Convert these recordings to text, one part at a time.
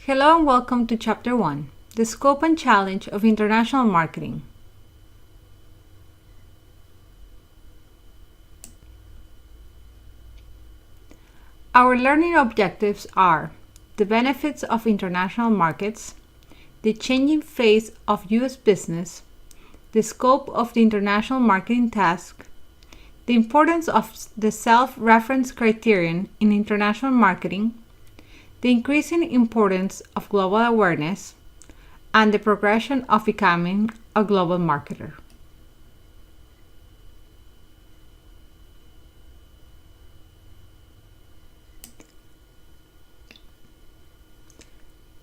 Hello and welcome to Chapter 1, the Scope and Challenge of International Marketing. Our learning objectives are the benefits of international markets, the changing face of U.S. business, the scope of the international marketing task, the importance of the self-reference criterion in international marketing, the increasing importance of global awareness, and the progression of becoming a global marketer.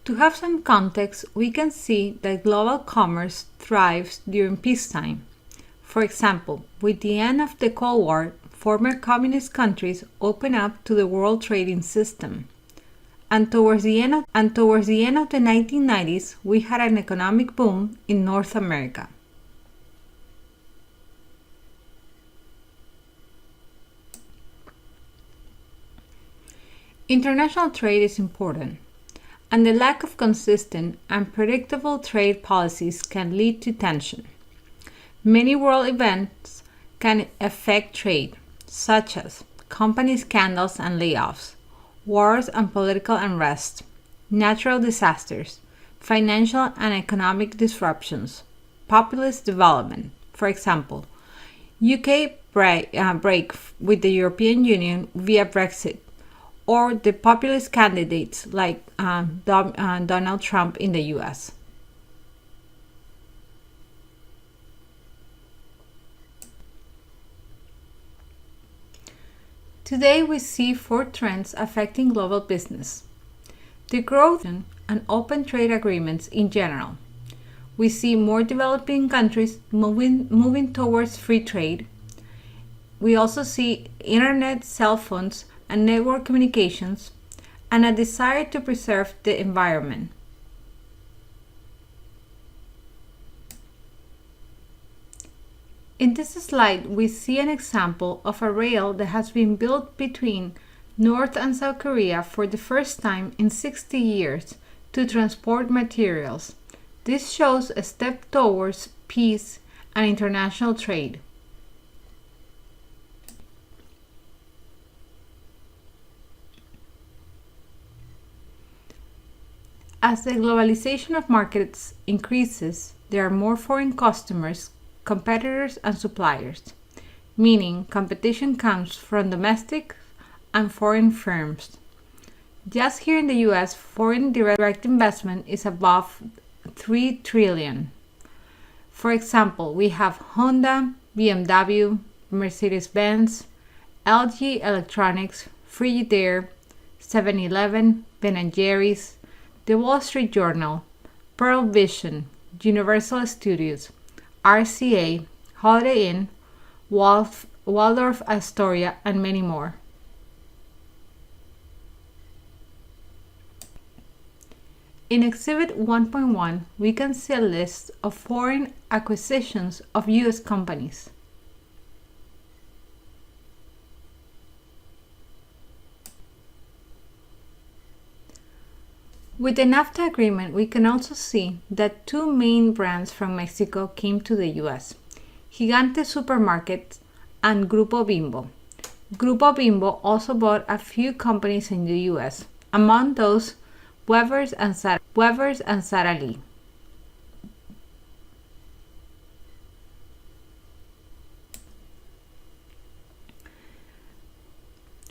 To have some context, we can see that global commerce thrives during peacetime. For example, with the end of the Cold War, former communist countries opened up to the world trading system. And towards the end of the 1990s, we had an economic boom in North America. International trade is important, and the lack of consistent and predictable trade policies can lead to tension. Many world events can affect trade, such as company scandals and layoffs, wars and political unrest, natural disasters, financial and economic disruptions, populist development. For example, UK break with the European Union via Brexit, or the populist candidates like Donald Trump in the US. Today we see four trends affecting global business. The growth and open trade agreements in general. We see more developing countries moving towards free trade. We also see internet, cell phones, and network communications, and a desire to preserve the environment. In this slide, we see an example of a rail that has been built between North and South Korea for the first time in 60 years to transport materials. This shows a step towards peace and international trade. As the globalization of markets increases, there are more foreign customers, competitors, and suppliers, meaning competition comes from domestic and foreign firms. Just here in the US, foreign direct investment is above $3 trillion. For example, we have Honda, BMW, Mercedes-Benz, LG Electronics, Frigidaire, 7-Eleven, Ben & Jerry's, The Wall Street Journal, Pearl Vision, Universal Studios, RCA, Holiday Inn, Waldorf Astoria, and many more. In Exhibit 1.1, we can see a list of foreign acquisitions of U.S. companies. With the NAFTA agreement, we can also see that two main brands from Mexico came to the U.S., Gigante Supermarket and Grupo Bimbo. Grupo Bimbo also bought a few companies in the U.S., among those Weber's and Sara Lee.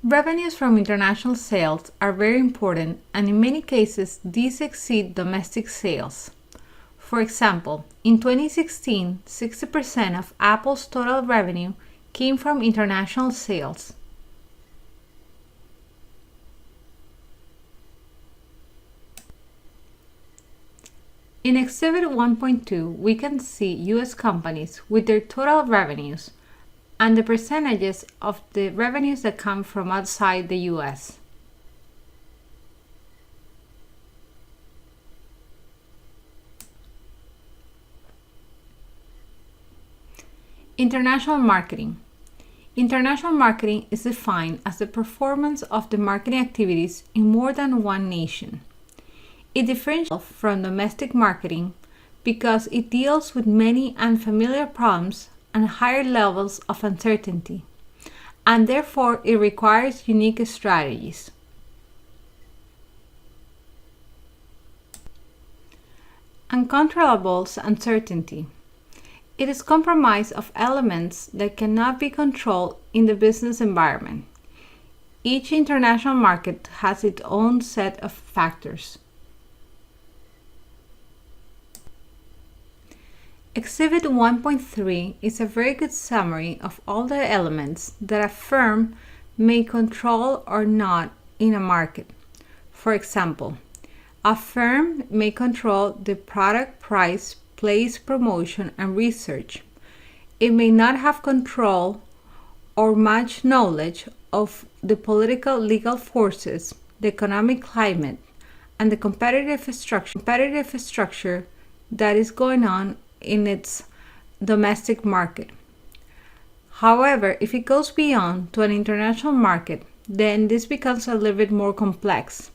Revenues from international sales are very important, and in many cases these exceed domestic sales. For example, in 2016, 60% of Apple's total revenue came from international sales. In Exhibit 1.2, we can see U.S. companies with their total revenues and the percentages of the revenues that come from outside the U.S. International marketing. International marketing is defined as the performance of the marketing activities in more than one nation. It differentiates from domestic marketing because it deals with many unfamiliar problems and higher levels of uncertainty, and therefore it requires unique strategies. Uncontrollable uncertainty. It is comprised of elements that cannot be controlled in the business environment. Each international market has its own set of factors. Exhibit 1.3 is a very good summary of all the elements that a firm may control or not in a market. For example, a firm may control the product price, place, promotion, and research. It may not have control or much knowledge of the political legal forces, the economic climate, and the competitive structure that is going on in its domestic market. However, if it goes beyond to an international market, then this becomes a little bit more complex.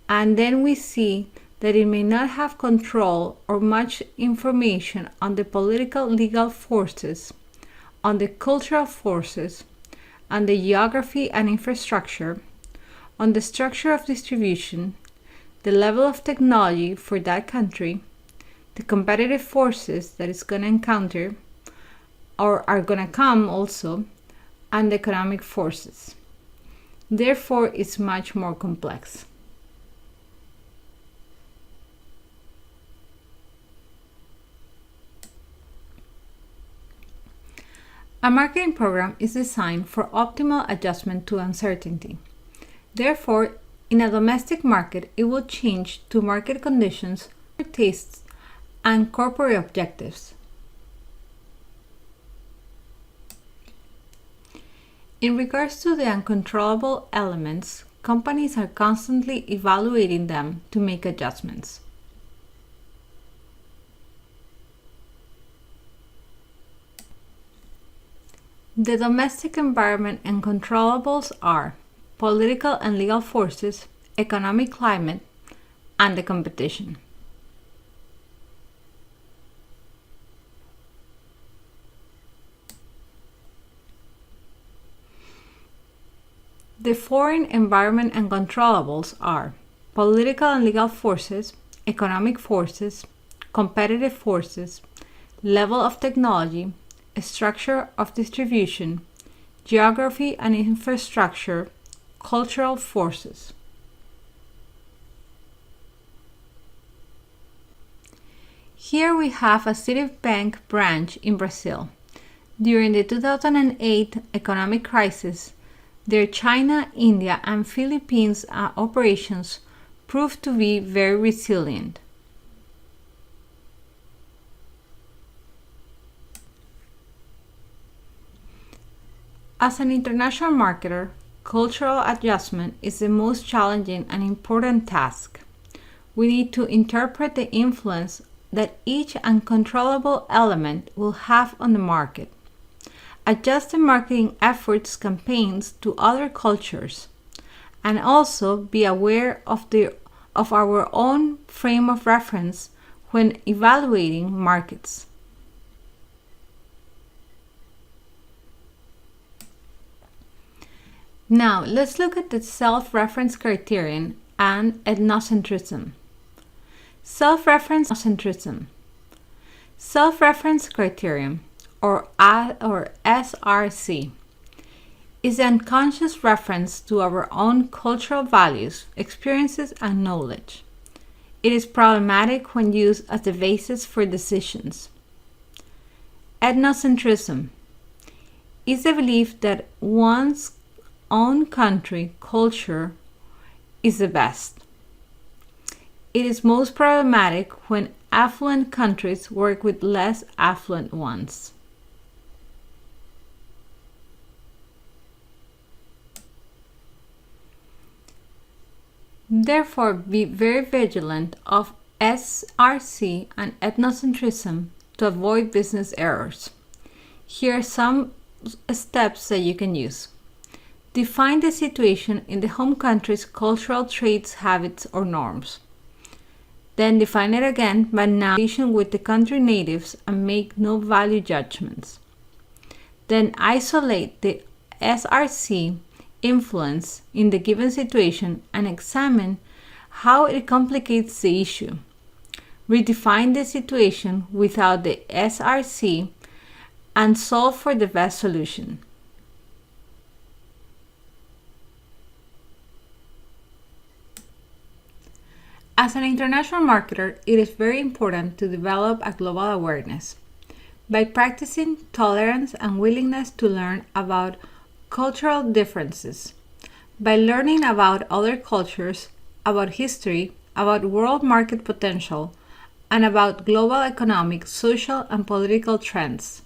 And then we see that it may not have control or much information on the political legal forces, on the cultural forces, on the geography and infrastructure, on the structure of distribution, the level of technology for that country, the competitive forces that it's going to encounter or are going to come also, and the economic forces. Therefore, it's much more complex. A marketing program is designed for optimal adjustment to uncertainty. Therefore, in a domestic market, it will change to market conditions, tastes, and corporate objectives. In regards to the uncontrollable elements, companies are constantly evaluating them to make adjustments. The domestic environment and controllables are political and legal forces, economic climate, and the competition. The foreign environment and controllables are political and legal forces, economic forces, competitive forces, level of technology, structure of distribution, geography and infrastructure, cultural forces. Here we have a Citibank branch in Brazil. During the 2008 economic crisis, their China, India, and Philippines operations proved to be very resilient. As an international marketer, cultural adjustment is the most challenging and important task. We need to interpret the influence that each uncontrollable element will have on the market. Adjust the marketing efforts campaigns to other cultures, and also be aware of our own frame of reference when evaluating markets. Now, let's look at the self-reference criterion and ethnocentrism. Self-reference criterion, or SRC, is an unconscious reference to our own cultural values, experiences, and knowledge. It is problematic when used as the basis for decisions. Ethnocentrism is the belief that one's own country culture is the best. It is most problematic when affluent countries work with less affluent ones. Therefore, be very vigilant of SRC and ethnocentrism to avoid business errors. Here are some steps that you can use. Define the situation in the home country's cultural traits, habits, or norms. Then define it again, but now with the country natives and make no value judgments. Then isolate the SRC influence in the given situation and examine how it complicates the issue. Redefine the situation without the SRC and solve for the best solution. As an international marketer, it is very important to develop a global awareness. By practicing tolerance and willingness to learn about cultural differences, by learning about other cultures, about history, about world market potential, and about global economic, social, and political trends.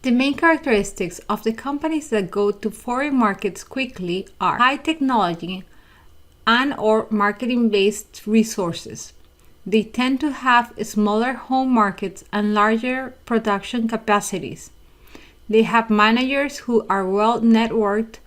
The main characteristics of the companies that go to foreign markets quickly are high technology and/or marketing-based resources. They tend to have smaller home markets and larger production capacities. They have managers who are well networked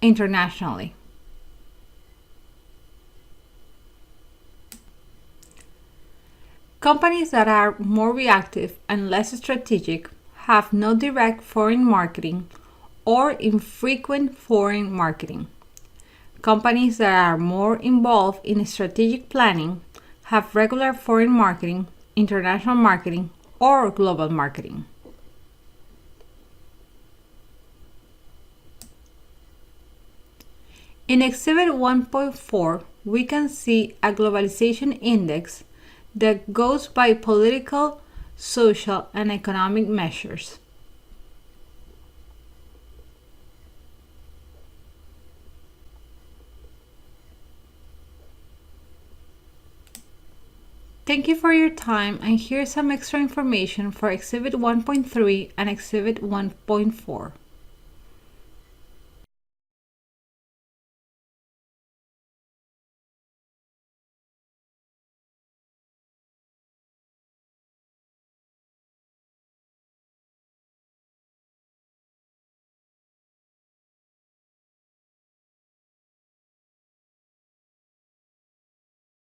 internationally. Companies that are more reactive and less strategic have no direct foreign marketing or infrequent foreign marketing. Companies that are more involved in strategic planning have regular foreign marketing, international marketing, or global marketing. In Exhibit 1.4, we can see a globalization index that goes by political, social, and economic measures. Thank you for your time, and here's some extra information for Exhibit 1.3 and Exhibit 1.4.